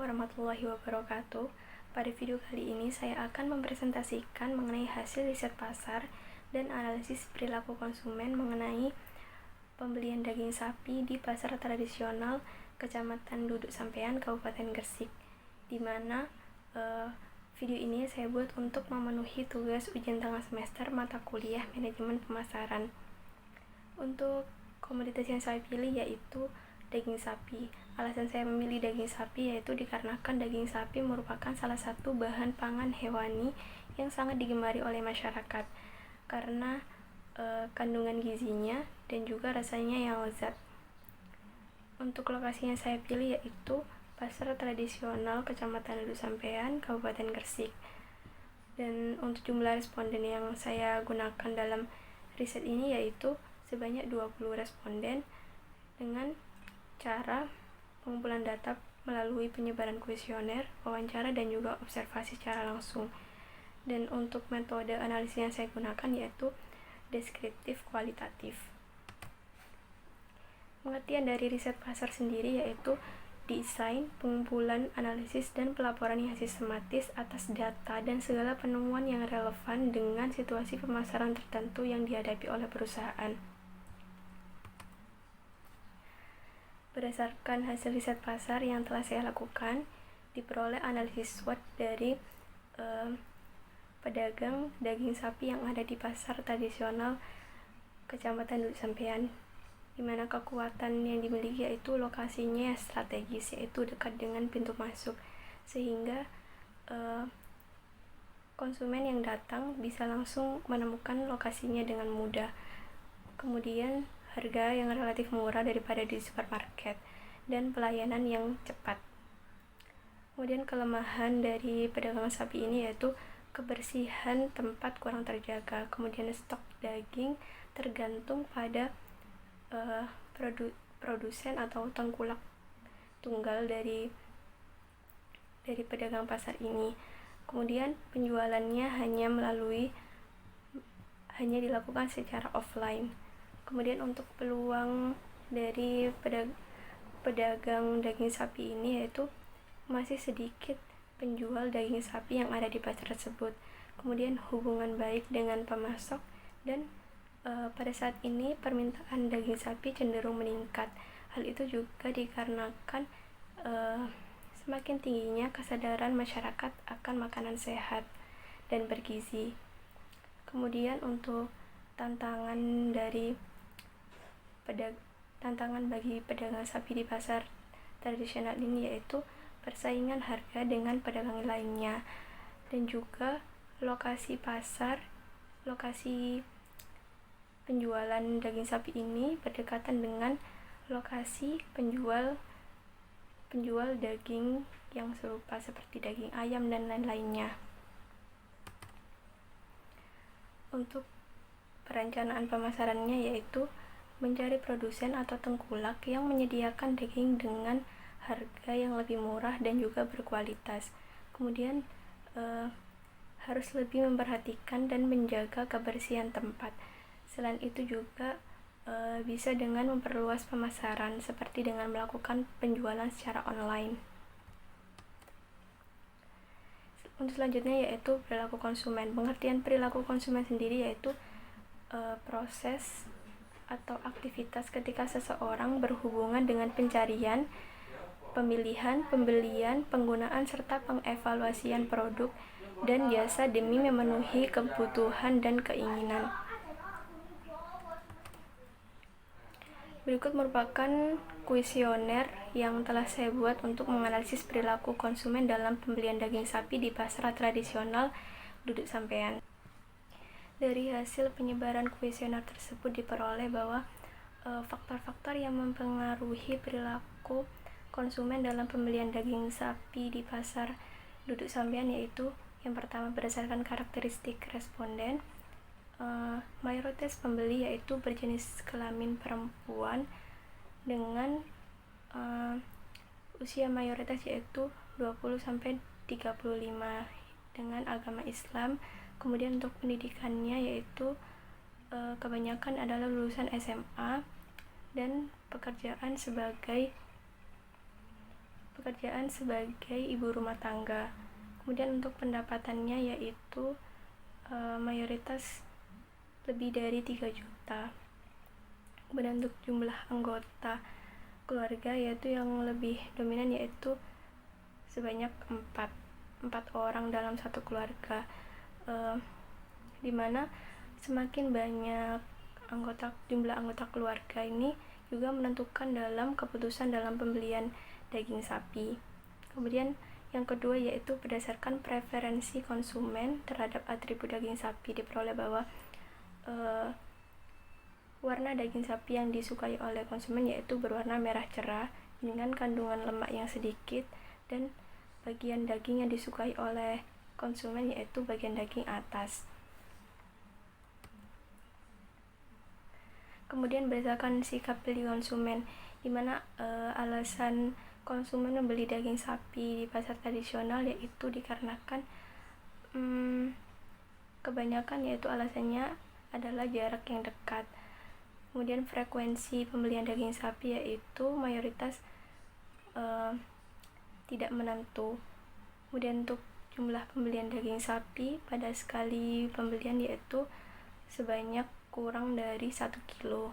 warahmatullahi wabarakatuh. Pada video kali ini saya akan mempresentasikan mengenai hasil riset pasar dan analisis perilaku konsumen mengenai pembelian daging sapi di pasar tradisional Kecamatan Duduk Sampean, Kabupaten Gresik, di mana video ini saya buat untuk memenuhi tugas ujian tengah semester mata kuliah manajemen pemasaran. Untuk komoditas yang saya pilih yaitu daging sapi. Alasan saya memilih daging sapi yaitu dikarenakan daging sapi merupakan salah satu bahan pangan hewani yang sangat digemari oleh masyarakat karena kandungan gizinya dan juga rasanya yang lezat. Untuk lokasi yang saya pilih yaitu pasar tradisional Kecamatan Duduk Sampean, Kabupaten Gresik. Dan untuk jumlah responden yang saya gunakan dalam riset ini yaitu sebanyak 20 responden dengan cara pengumpulan data melalui penyebaran kuesioner, wawancara, dan juga observasi secara langsung. Dan untuk metode analisis yang saya gunakan yaitu deskriptif kualitatif. Pengertian dari riset pasar sendiri yaitu desain, pengumpulan, analisis, dan pelaporan yang sistematis atas data dan segala penemuan yang relevan dengan situasi pemasaran tertentu yang dihadapi oleh perusahaan. Berdasarkan hasil riset pasar yang telah saya lakukan, diperoleh analisis SWOT dari pedagang daging sapi yang ada di pasar tradisional Kecamatan Duduk Sampean, di mana kekuatan yang dimiliki yaitu lokasinya yang strategis, yaitu dekat dengan pintu masuk, sehingga konsumen yang datang bisa langsung menemukan lokasinya dengan mudah. Kemudian harga yang relatif murah daripada di supermarket dan pelayanan yang cepat. Kemudian kelemahan dari pedagang sapi ini yaitu kebersihan tempat kurang terjaga. Kemudian stok daging tergantung pada produsen atau tengkulak tunggal dari pedagang pasar ini. Kemudian penjualannya hanya dilakukan secara offline. Kemudian untuk peluang dari pedagang daging sapi ini yaitu masih sedikit penjual daging sapi yang ada di pasar tersebut. Kemudian hubungan baik dengan pemasok dan pada saat ini permintaan daging sapi cenderung meningkat. Hal itu juga dikarenakan semakin tingginya kesadaran masyarakat akan makanan sehat dan bergizi. Kemudian untuk tantangan bagi pedagang sapi di pasar tradisional ini yaitu persaingan harga dengan pedagang lainnya, dan juga lokasi penjualan daging sapi ini berdekatan dengan lokasi penjual daging yang serupa seperti daging ayam dan lain-lainnya. Untuk perencanaan pemasarannya yaitu mencari produsen atau tengkulak yang menyediakan daging dengan harga yang lebih murah dan juga berkualitas. Kemudian harus lebih memperhatikan dan menjaga kebersihan tempat. Selain itu juga bisa dengan memperluas pemasaran seperti dengan melakukan penjualan secara online. Untuk selanjutnya yaitu perilaku konsumen. Pengertian perilaku konsumen sendiri yaitu proses atau aktivitas ketika seseorang berhubungan dengan pencarian, pemilihan, pembelian, penggunaan, serta pengevaluasian produk dan jasa demi memenuhi kebutuhan dan keinginan. Berikut merupakan kuesioner yang telah saya buat untuk menganalisis perilaku konsumen dalam pembelian daging sapi di pasar tradisional Duduk Sampean. Dari hasil penyebaran kuesioner tersebut diperoleh bahwa faktor-faktor yang mempengaruhi perilaku konsumen dalam pembelian daging sapi di pasar Duduk Sampean yaitu yang pertama berdasarkan karakteristik responden, mayoritas pembeli yaitu berjenis kelamin perempuan dengan usia mayoritas yaitu 20-35 dengan agama Islam. Kemudian untuk pendidikannya yaitu kebanyakan adalah lulusan SMA dan pekerjaan sebagai pekerjaan sebagai ibu rumah tangga. Kemudian untuk pendapatannya yaitu mayoritas lebih dari 3 juta. Kemudian untuk jumlah anggota keluarga yaitu yang lebih dominan yaitu sebanyak 4 orang dalam satu keluarga, dimana semakin banyak jumlah anggota keluarga ini juga menentukan dalam keputusan dalam pembelian daging sapi. Kemudian yang kedua yaitu berdasarkan preferensi konsumen terhadap atribut daging sapi, diperoleh bahwa warna daging sapi yang disukai oleh konsumen yaitu berwarna merah cerah dengan kandungan lemak yang sedikit, dan bagian daging yang disukai oleh konsumen yaitu bagian daging atas. Kemudian berdasarkan sikap beli konsumen, di mana alasan konsumen membeli daging sapi di pasar tradisional yaitu dikarenakan kebanyakan yaitu alasannya adalah jarak yang dekat. Kemudian frekuensi pembelian daging sapi yaitu mayoritas tidak menentu. Kemudian untuk jumlah pembelian daging sapi pada sekali pembelian yaitu sebanyak kurang dari 1 kilo.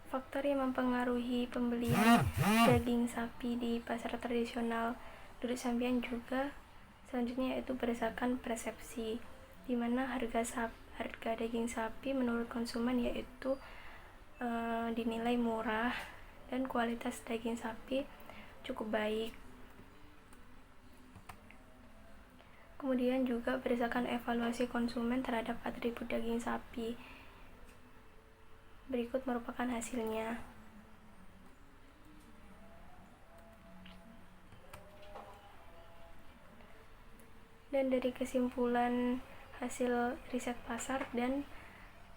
Faktor yang mempengaruhi pembelian daging sapi di pasar tradisional Duduk Sampean juga selanjutnya yaitu berdasarkan persepsi, di mana harga daging sapi menurut konsumen yaitu dinilai murah dan kualitas daging sapi cukup baik. Kemudian juga berdasarkan evaluasi konsumen terhadap atribut daging sapi. Berikut merupakan hasilnya. Dan dari kesimpulan hasil riset pasar dan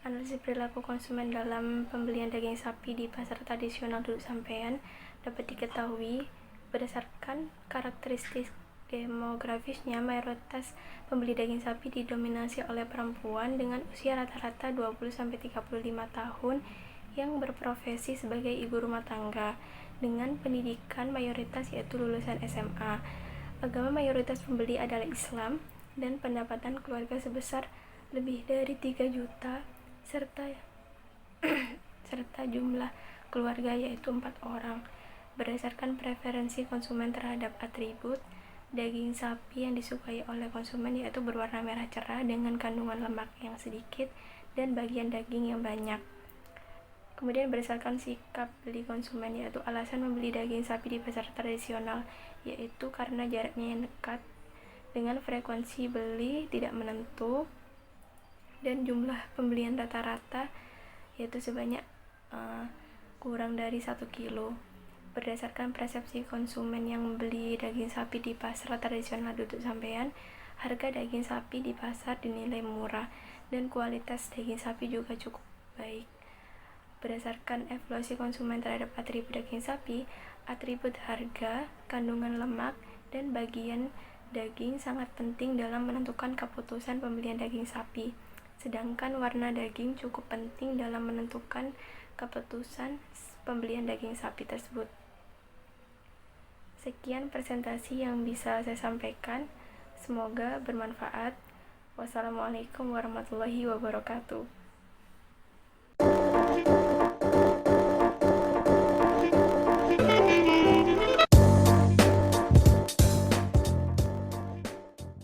analisis perilaku konsumen dalam pembelian daging sapi di pasar tradisional Duduk Sampean dapat diketahui berdasarkan karakteristik demografisnya, mayoritas pembeli daging sapi didominasi oleh perempuan dengan usia rata-rata 20-35 tahun yang berprofesi sebagai ibu rumah tangga dengan pendidikan mayoritas yaitu lulusan SMA. Agama mayoritas pembeli adalah Islam dan pendapatan keluarga sebesar lebih dari 3 juta serta jumlah keluarga yaitu 4 orang. Berdasarkan preferensi konsumen terhadap atribut daging sapi yang disukai oleh konsumen yaitu berwarna merah cerah dengan kandungan lemak yang sedikit dan bagian daging yang banyak. Kemudian berdasarkan sikap beli konsumen yaitu alasan membeli daging sapi di pasar tradisional yaitu karena jaraknya yang dekat dengan frekuensi beli tidak menentu dan jumlah pembelian rata-rata yaitu sebanyak kurang dari 1 kilo. Berdasarkan persepsi konsumen yang membeli daging sapi di pasar tradisional Duduk Sampean, harga daging sapi di pasar dinilai murah dan kualitas daging sapi juga cukup baik. Berdasarkan evaluasi konsumen terhadap atribut daging sapi, atribut harga, kandungan lemak, dan bagian daging sangat penting dalam menentukan keputusan pembelian daging sapi. Sedangkan warna daging cukup penting dalam menentukan keputusan pembelian daging sapi tersebut. Sekian presentasi yang bisa saya sampaikan. Semoga bermanfaat. Wassalamualaikum warahmatullahi wabarakatuh.